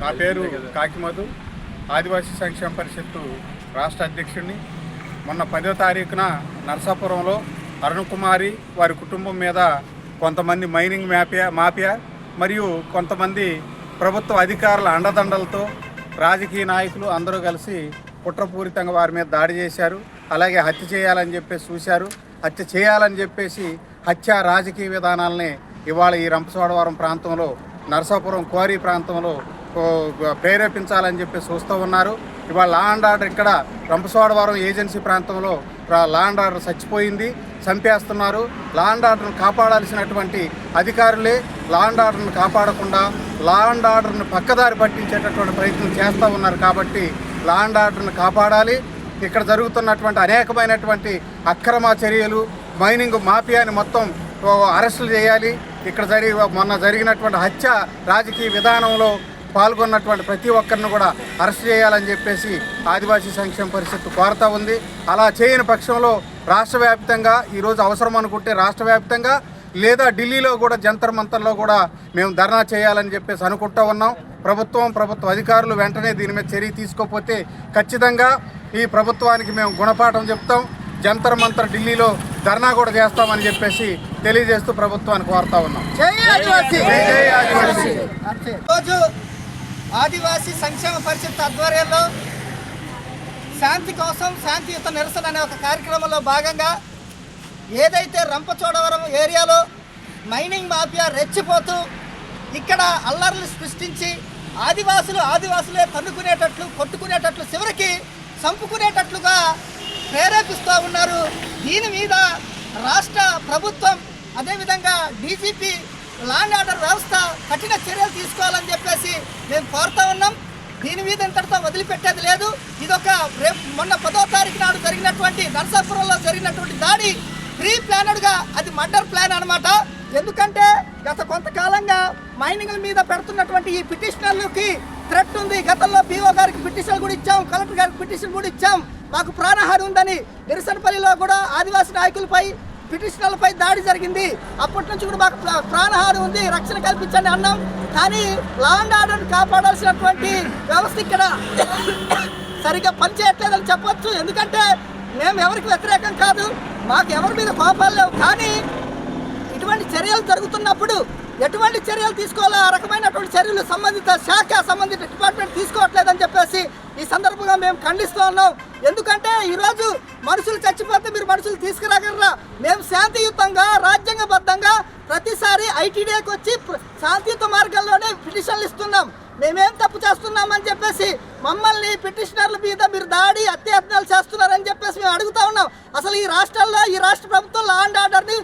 నా పేరు కాకిమధు, ఆదివాసీ సంక్షేమ పరిషత్తు రాష్ట్ర అధ్యక్షుడిని. మొన్న 10వ తారీఖున నరసాపురంలో అరుణ్ కుమారి వారి కుటుంబం మీద కొంతమంది మైనింగ్ మాఫియా మరియు కొంతమంది ప్రభుత్వ అధికారుల అండదండలతో రాజకీయ నాయకులు అందరూ కలిసి కుట్రపూరితంగా వారి మీద దాడి చేశారు. అలాగే హత్య చేయాలని చెప్పేసి చూశారు. హత్య చేయాలని చెప్పేసి హత్య రాజకీయ విధానాలని ఇవాళ ఈ రంపచోడవరం ప్రాంతంలో, నరసాపురం క్వారీ ప్రాంతంలో ప్రేరేపించాలని చెప్పేసి చూస్తూ ఉన్నారు. ఇవాళ లా అండ్ ఆర్డర్ ఇక్కడ రంపచోడవరం ఏజెన్సీ ప్రాంతంలో లా అండ్ ఆర్డర్ చచ్చిపోయింది, చంపేస్తున్నారు. లా అండ్ ఆర్డర్ను కాపాడాల్సినటువంటి అధికారులే లా అండ్ ఆర్డర్ను కాపాడకుండా లా అండ్ ఆర్డర్ను పక్కదారి పట్టించేటటువంటి ప్రయత్నం చేస్తూ ఉన్నారు. కాబట్టి లా అండ్ ఆర్డర్ను కాపాడాలి. ఇక్కడ జరుగుతున్నటువంటి అనేకమైనటువంటి అక్రమ చర్యలు, మైనింగ్ మాఫియాని మొత్తం అరెస్టులు చేయాలి. ఇక్కడ మొన్న జరిగినటువంటి హత్య రాజకీయ విధానంలో పాల్గొన్నటువంటి ప్రతి ఒక్కరిని కూడా అరెస్ట్ చేయాలని చెప్పేసి ఆదివాసీ సంక్షేమ పరిషత్తు కోరుతూ ఉంది. అలా చేయని పక్షంలో రాష్ట్ర వ్యాప్తంగా ఈరోజు అవసరం అనుకుంటే రాష్ట్ర వ్యాప్తంగా లేదా ఢిల్లీలో కూడా జంతర్ మంతర్లో కూడా మేము ధర్నా చేయాలని చెప్పేసి అనుకుంటూ ఉన్నాం. ప్రభుత్వ అధికారులు వెంటనే దీని మీద చర్య తీసుకోకపోతే ఖచ్చితంగా ఈ ప్రభుత్వానికి మేము గుణపాఠం చెప్తాం. జంతర్ మంతర్ ఢిల్లీలో ధర్నా కూడా చేస్తామని చెప్పేసి తెలియజేస్తూ ప్రభుత్వాన్ని కోరుతా ఉన్నాం. రోజు ఆదివాసీ సంక్షేమ పరిషత్ ఆధ్వర్యంలో శాంతి కోసం శాంతియుత నిరసన అనే ఒక కార్యక్రమంలో భాగంగా ఏదైతే రంపచోడవరం ఏరియాలో మైనింగ్ మాఫియా రెచ్చిపోతూ ఇక్కడ అల్లర్లు సృష్టించి ఆదివాసులే తన్నుకునేటట్లు, కొట్టుకునేటట్లు, చివరికి చంపుకునేటట్లుగా ప్రేరేపిస్తూ ఉన్నారు. దీని మీద రాష్ట్ర ప్రభుత్వం, అదేవిధంగా డీజీపీ, లా అండ్ ఆర్డర్ వ్యవస్థ కఠిన చర్యలు తీసుకోవాలని చెప్పేసి మేము కోరుతా ఉన్నాం. దీని మీద ఇంతటితో వదిలిపెట్టేది లేదు. ఇదొక మొన్న 10వ తారీఖు నాడు జరిగినటువంటి నరసాపురంలో జరిగినటువంటి దాడి ప్రీ ప్లానెడ్గా అది మర్డర్ ప్లాన్ అనమాట. ఎందుకంటే గత కొంతకాలంగా మైనింగ్ల మీద పెడుతున్నటువంటి ఈ పిటిషనర్లకి థ్రెట్ ఉంది. గతంలో పీఓ గారికి పిటిషన్ కూడా ఇచ్చాం, కలెక్టర్ గారికి పిటిషన్ కూడా ఇచ్చాం. మాకు ప్రాణహాని ఉందని నిరసనపల్లిలో కూడా ఆదివాసీ నాయకులపై, పిటిషనర్లపై దాడి జరిగింది. అప్పటి నుంచి కూడా మాకు ప్రాణహాని ఉంది, రక్షణ కల్పించండి అన్నాం. కానీ లా అండ్ ఆర్డర్ కాపాడాల్సినటువంటి వ్యవస్థ ఇక్కడ సరిగ్గా పనిచేయట్లేదని చెప్పొచ్చు. ఎందుకంటే మేము ఎవరికి వ్యతిరేకం కాదు, మాకు ఎవరి మీద కోపాలు లేవు. కానీ ఇటువంటి చర్యలు జరుగుతున్నప్పుడు ఎటువంటి చర్యలు తీసుకోవాలో ఆ రకమైనటువంటి చర్యలు సంబంధిత శాఖ, సంబంధిత డిపార్ట్మెంట్ తీసుకోవట్లేదని చెప్పేసి ఈ సందర్భంగా మేము ఖండిస్తూ ఉన్నాం. ఎందుకంటే ఈరోజు మనుషులు చచ్చిపోతే మీరు మనుషులు తీసుకురాగలరా? మేము శాంతియుతంగా, రాజ్యాంగబద్ధంగా ప్రతిసారి ఐటీడీకి వచ్చి శాంతియుత మార్గాల్లోనే పిటిషన్లు ఇస్తున్నాం. మేమేం తప్పు చేస్తున్నామని చెప్పేసి మమ్మల్ని పిటిషనర్ల మీద మీరు దాడి, అత్యాయత్నాలు చేస్తున్నారని చెప్పేసి మేము అడుగుతా ఉన్నాం. అసలు ఈ రాష్ట్రాల్లో, ఈ రాష్ట్ర ప్రభుత్వం లా అండ్ ఆర్డర్ని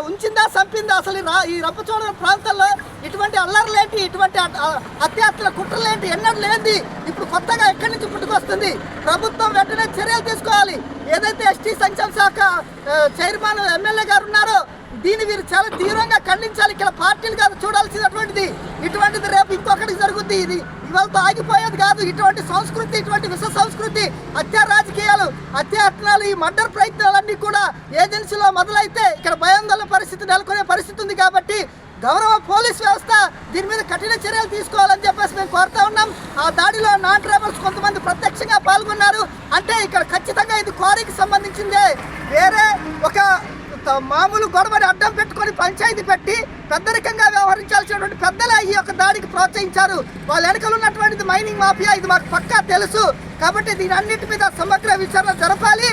ఉంచిందా, చంపిందా? అసలు ఈ రంపచోడవరం ప్రాంతాల్లో ఇటువంటి అల్లర్లేంటి, ఇటువంటి అత్యాత్మల కుట్రలేంటి ఎన్నడూ లేనిది ఇప్పుడు కొత్తగా ఎక్కడి నుంచి పుట్టుకొస్తుంది. ప్రభుత్వం వెంటనే చర్యలు తీసుకోవాలి. ఏదైతే ఎస్టీ సంక్షేమ శాఖ చైర్మన్ ఎమ్మెల్యే గారు ఉన్నారో దీన్ని వీరు చాలా తీవ్రంగా ఖండించాలి. ఇక్కడ పార్టీలు కాదు చూడాల్సినటువంటిది. ఇటువంటిది రేపు ఇంకొకటికి జరుగుద్ది. ఇది ఇవాళతో ఆగిపోయేది కాదు. ఇటువంటి సంస్కృతి, ఇటువంటి విష సంస్కృతి, హత్య రాజకీయాలు, హత్యాయత్నాలు, ఈ మర్డర్ ప్రయత్నాలన్నీ కూడా ఏజెన్సీలో మొదలైతే ఇక్కడ భయాందోళన పరిస్థితి నెలకొనే పరిస్థితి ఉంది. కాబట్టి గౌరవ పోలీస్ వ్యవస్థ దీని మీద కఠిన చర్యలు తీసుకోవాలని చెప్పేసి మేము కోరుతా ఉన్నాం. ఆ దాడిలో నాన్ ట్రైబల్స్ కొంతమంది ప్రత్యక్షంగా పాల్గొన్నారు. అంటే ఇక్కడ ఖచ్చితంగా ఇది క్వారీకి సంబంధించిందే. వేరే ఒక మామూలు గొడవని అడ్డం పెట్టుకొని పంచాయతీ పెట్టి పెద్దరికంగా వ్యవహరించాల్సినటువంటి పెద్దలే ఈ యొక్క దాడికి ప్రోత్సహించారు. వాళ్ళ వెనకలు ఉన్నటువంటిది మైనింగ్ మాఫియా, ఇది మాకు పక్కా తెలుసు. కాబట్టి దీని అన్నింటి మీద సమగ్ర విచారణ జరపాలి.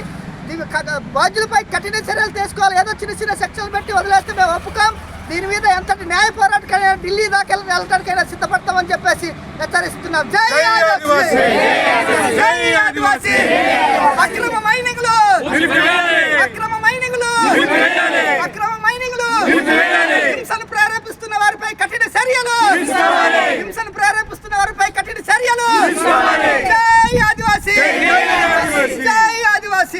బాధ్యులపై కఠిన చర్యలు తీసుకోవాలి. ఏదో చిన్న సెక్షన్లు పెట్టి వదిలేస్తే మేము ఒప్పుకోం. దీని మీద ఎంతటి న్యాయ పోరాటకైనా ఢిల్లీ దాకా వెళ్ళడానికైనా సిద్ధపడతామని చెప్పేసి హెచ్చరిస్తున్నాం. జై ఆదివాసీ! అక్రమ మైనింగ్లు, హింసను ప్రేరేపిస్తున్న వారిపై కఠిన చర్యలు, జై ఆదివాసీ! జై ఆదివాసీ!